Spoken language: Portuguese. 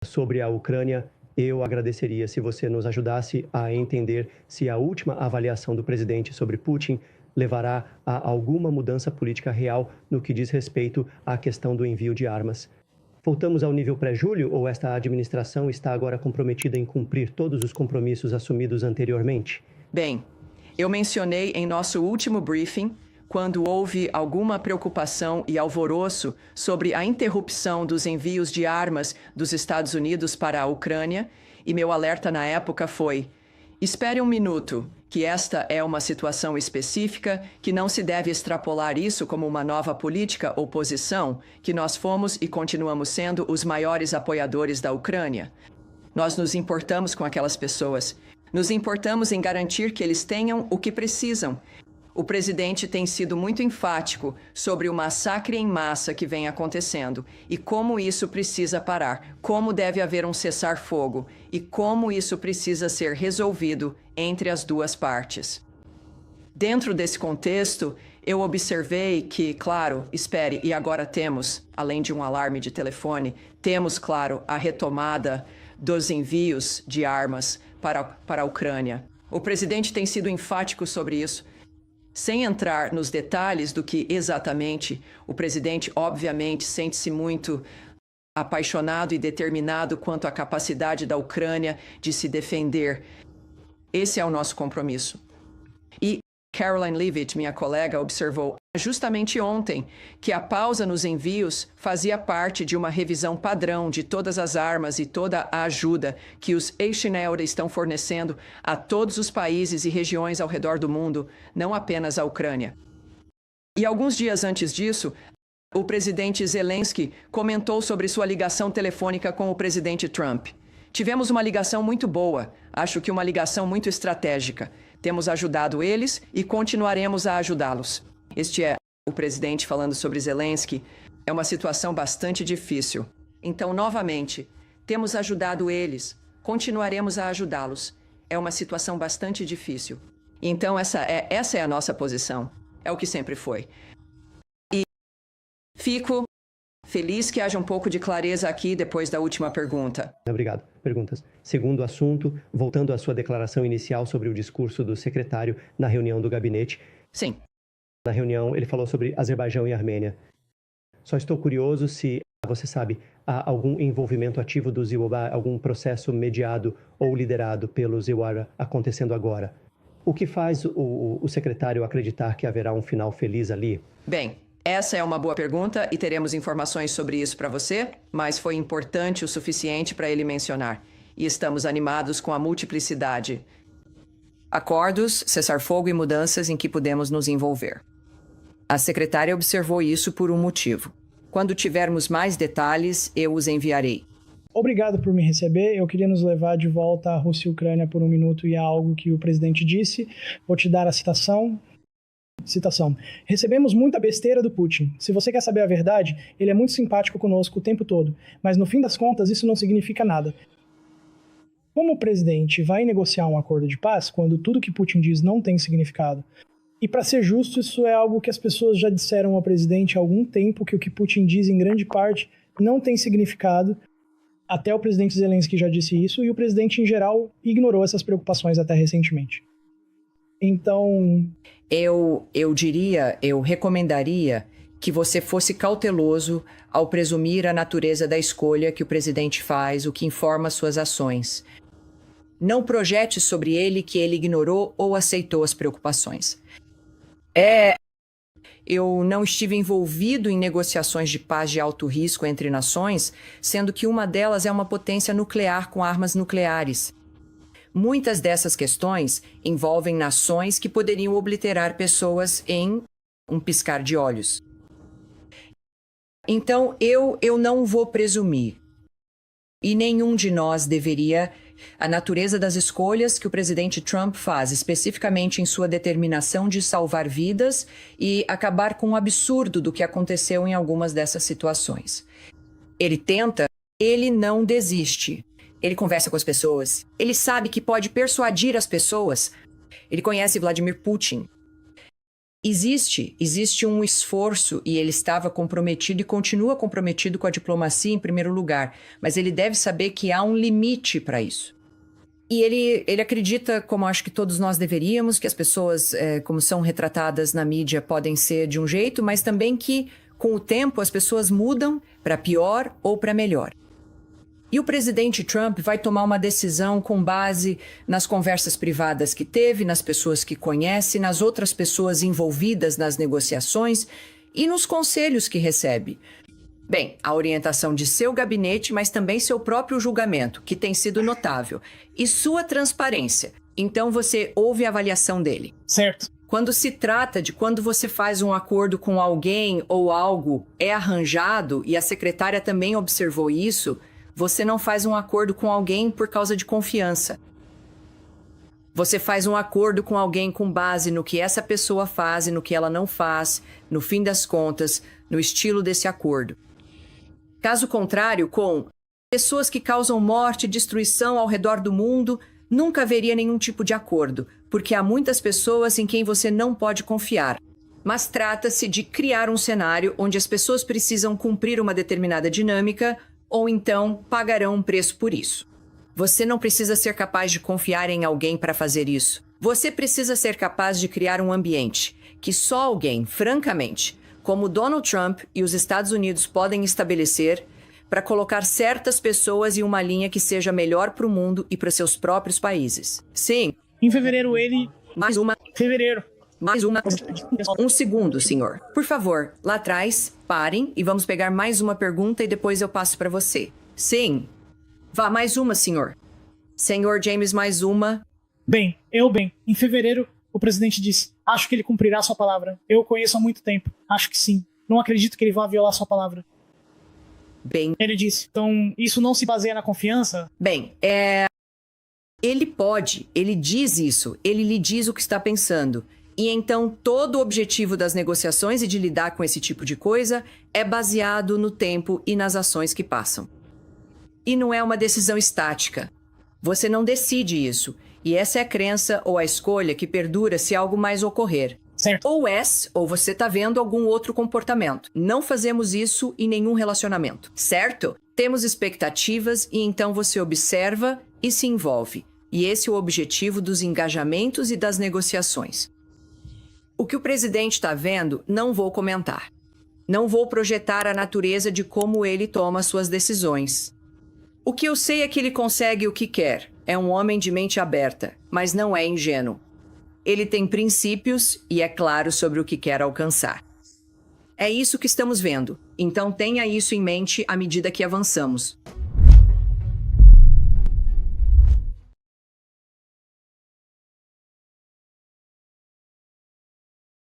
Sobre a Ucrânia, eu agradeceria se você nos ajudasse a entender se a última avaliação do presidente sobre Putin levará a alguma mudança política real no que diz respeito à questão do envio de armas. Voltamos ao nível pré-julho ou esta administração está agora comprometida em cumprir todos os compromissos assumidos anteriormente? Bem, eu mencionei em nosso último briefing quando houve alguma preocupação e alvoroço sobre a interrupção dos envios de armas dos Estados Unidos para a Ucrânia, e meu alerta na época foi: espere um minuto, que esta é uma situação específica, que não se deve extrapolar isso como uma nova política ou posição, que nós fomos e continuamos sendo os maiores apoiadores da Ucrânia. Nós nos importamos com aquelas pessoas. Nos importamos em garantir que eles tenham o que precisam. O presidente tem sido muito enfático sobre o massacre em massa que vem acontecendo e como isso precisa parar, como deve haver um cessar-fogo e como isso precisa ser resolvido entre as duas partes. Dentro desse contexto, eu observei que, claro, espere, e agora temos, além de um alarme de telefone, temos, claro, a retomada dos envios de armas para a Ucrânia. O presidente tem sido enfático sobre isso. Sem entrar nos detalhes do que exatamente, o presidente, obviamente, sente-se muito apaixonado e determinado quanto à capacidade da Ucrânia de se defender. Esse é o nosso compromisso. E Caroline Leavitt, minha colega, observou justamente ontem que a pausa nos envios fazia parte de uma revisão padrão de todas as armas e toda a ajuda que os Eisenhower estão fornecendo a todos os países e regiões ao redor do mundo, não apenas à Ucrânia. E alguns dias antes disso, o presidente Zelensky comentou sobre sua ligação telefônica com o presidente Trump. Tivemos uma ligação muito boa, acho que uma ligação muito estratégica. Temos ajudado eles e continuaremos a ajudá-los. Este é o presidente falando sobre Zelensky. É uma situação bastante difícil. Então, novamente, temos ajudado eles, continuaremos a ajudá-los. É uma situação bastante difícil. Então, essa é a nossa posição. É o que sempre foi. E fico feliz que haja um pouco de clareza aqui depois da última pergunta. Obrigado. Perguntas. Segundo assunto, voltando à sua declaração inicial sobre o discurso do secretário na reunião do gabinete. Sim. Na reunião, ele falou sobre Azerbaijão e Armênia. Só estou curioso se, você sabe, há algum envolvimento ativo do Ziuba, algum processo mediado ou liderado pelo Ziuba acontecendo agora. O que faz o secretário acreditar que haverá um final feliz ali? Bem, essa é uma boa pergunta e teremos informações sobre isso para você, mas foi importante o suficiente para ele mencionar. E estamos animados com a multiplicidade. Acordos, cessar-fogo e mudanças em que podemos nos envolver. A secretária observou isso por um motivo. Quando tivermos mais detalhes, eu os enviarei. Obrigado por me receber. Eu queria nos levar de volta à Rússia e Ucrânia por um minuto e a algo que o presidente disse. Vou te dar a citação. Recebemos muita besteira do Putin. Se você quer saber a verdade, ele é muito simpático conosco o tempo todo. Mas no fim das contas, isso não significa nada. Como o presidente vai negociar um acordo de paz quando tudo que Putin diz não tem significado? E para ser justo, isso é algo que as pessoas já disseram ao presidente há algum tempo, que o que Putin diz em grande parte não tem significado. Até o presidente Zelensky já disse isso e o presidente em geral ignorou essas preocupações até recentemente. Então... Eu recomendaria que você fosse cauteloso ao presumir a natureza da escolha que o presidente faz, o que informa suas ações. Não projete sobre ele que ele ignorou ou aceitou as preocupações. Eu não estive envolvido em negociações de paz de alto risco entre nações, sendo que uma delas é uma potência nuclear com armas nucleares. Muitas dessas questões envolvem nações que poderiam obliterar pessoas em um piscar de olhos. Então, eu não vou presumir. E nenhum de nós deveria. A natureza das escolhas que o presidente Trump faz, especificamente em sua determinação de salvar vidas e acabar com o absurdo do que aconteceu em algumas dessas situações. Ele não desiste. Ele conversa com as pessoas. Ele sabe que pode persuadir as pessoas. Ele conhece Vladimir Putin. Existe um esforço e ele estava comprometido e continua comprometido com a diplomacia em primeiro lugar, mas ele deve saber que há um limite para isso. E ele acredita, como acho que todos nós deveríamos, que as pessoas, como são retratadas na mídia, podem ser de um jeito, mas também que, com o tempo, as pessoas mudam para pior ou para melhor. E o presidente Trump vai tomar uma decisão com base nas conversas privadas que teve, nas pessoas que conhece, nas outras pessoas envolvidas nas negociações e nos conselhos que recebe. Bem, a orientação de seu gabinete, mas também seu próprio julgamento, que tem sido notável, e sua transparência. Então você ouve a avaliação dele. Certo. Quando se trata de quando você faz um acordo com alguém ou algo é arranjado, e a secretária também observou isso, você não faz um acordo com alguém por causa de confiança. Você faz um acordo com alguém com base no que essa pessoa faz e no que ela não faz, no fim das contas, no estilo desse acordo. Caso contrário, com pessoas que causam morte e destruição ao redor do mundo, nunca haveria nenhum tipo de acordo, porque há muitas pessoas em quem você não pode confiar. Mas trata-se de criar um cenário onde as pessoas precisam cumprir uma determinada dinâmica ou então pagarão um preço por isso. Você não precisa ser capaz de confiar em alguém para fazer isso. Você precisa ser capaz de criar um ambiente que só alguém, francamente, como Donald Trump e os Estados Unidos podem estabelecer para colocar certas pessoas em uma linha que seja melhor para o mundo e para seus próprios países. Sim. Em fevereiro ele... Mais uma. Fevereiro. Mais uma. Um segundo, senhor. Por favor, lá atrás, parem e vamos pegar mais uma pergunta e depois eu passo para você. Sim. Vá, mais uma, senhor. Senhor James, mais uma. Bem. Em fevereiro, o presidente disse: acho que ele cumprirá sua palavra. Eu o conheço há muito tempo. Acho que sim. Não acredito que ele vá violar sua palavra. Bem. Ele disse. Então, isso não se baseia na confiança? Bem, ele diz isso. Ele lhe diz o que está pensando. E então todo o objetivo das negociações e de lidar com esse tipo de coisa é baseado no tempo e nas ações que passam. E não é uma decisão estática. Você não decide isso. E essa é a crença ou a escolha que perdura se algo mais ocorrer. Certo. Ou você está vendo algum outro comportamento. Não fazemos isso em nenhum relacionamento, certo? Temos expectativas e então você observa e se envolve. E esse é o objetivo dos engajamentos e das negociações. O que o presidente está vendo, não vou comentar. Não vou projetar a natureza de como ele toma suas decisões. O que eu sei é que ele consegue o que quer. É um homem de mente aberta, mas não é ingênuo. Ele tem princípios e é claro sobre o que quer alcançar. É isso que estamos vendo. Então tenha isso em mente à medida que avançamos.